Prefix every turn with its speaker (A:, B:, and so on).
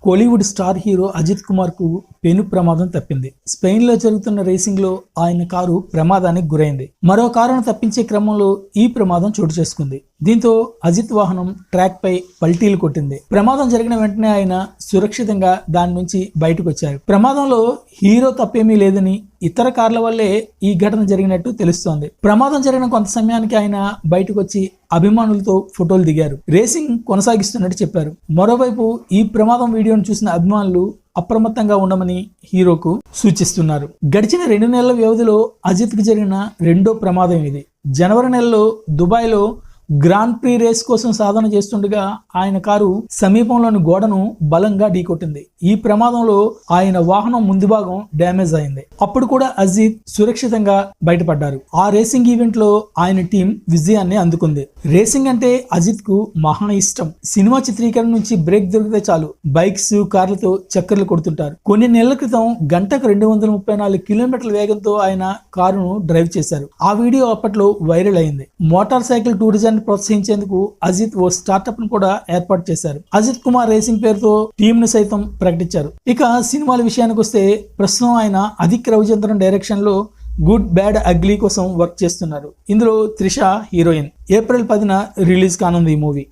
A: Kollywood star hero Ajit Kumar కు పెను ప్రమాదం తప్పింది. స్పెయిన్ లో జరుగుతున్న రేసింగ్ లో ఆయన కారు ప్రమాదానికి గురైంది. మరో కారును తప్పించే క్రమంలో ఈ ప్రమాదం చోటు చేసుకుంది. దీంతో అజిత్ వాహనం ట్రాక్ పై పల్టీలు కొట్టింది. ప్రమాదం జరిగిన వెంటనే ఆయన సురక్షితంగా దాని నుంచి బయటకు వచ్చారు. ప్రమాదంలో హీరో తప్పేమీ లేదని, ఇతర కార్ల వల్లే ఈ ఘటన జరిగినట్టు తెలుస్తోంది. ప్రమాదం జరిగిన కొంత సమయానికి ఆయన బయటకు వచ్చి అభిమానులతో ఫోటోలు దిగారు. రేసింగ్ కొనసాగిస్తున్నట్టు చెప్పారు. మరోవైపు ఈ ప్రమాదం వీడియోను చూసిన అభిమానులు అప్రమత్తంగా ఉండమని హీరోకు సూచిస్తున్నారు. గడిచిన 2 నెలల వ్యవధిలో అజిత్ కి జరిగిన రెండో ప్రమాదం ఇది. జనవరి నెలలో దుబాయ్లో గ్రాండ్ ప్రీ రేస్ కోసం సాధన చేస్తుండగా ఆయన కారు సమీపంలోని గోడను బలంగా ఢీకొట్టింది. ఈ ప్రమాదంలో ఆయన వాహనం ముందు భాగం డ్యామేజ్ అయింది. అప్పుడు కూడా అజిత్ సురక్షితంగా బయటపడ్డారు. ఆ రేసింగ్ ఈవెంట్ లో ఆయన టీం విజయాన్ని అందుకుంది. రేసింగ్ అంటే అజిత్ కు మహా ఇష్టం. సినిమా చిత్రీకరణ నుంచి బ్రేక్ దొరికితే చాలు బైక్స్, కార్లతో చక్కర్లు కొడుతుంటారు. కొన్ని నెలల క్రితం గంటకు 234 కిలోమీటర్ల వేగంతో ఆయన కారును డ్రైవ్ చేశారు. ఆ వీడియో అప్పట్లో వైరల్ అయింది. మోటార్ సైకిల్ టూరిజం ప్రోత్సహించేందుకు అజిత్ ఓ స్టార్టప్ ను కూడా ఏర్పాటు చేశారు. అజిత్ కుమార్ రేసింగ్ పేరుతో టీమ్ ను సైతం ప్రకటించారు. ఇక సినిమాల విషయానికి వస్తే ప్రస్తుతం ఆయన అదిక్ రవిచంద్రన్ డైరెక్షన్ లో గుడ్ బ్యాడ్ అగ్లీ కోసం వర్క్ చేస్తున్నారు. ఇందులో త్రిష హీరోయిన్. ఏప్రిల్ 10న రిలీజ్ కానుంది ఈ మూవీ.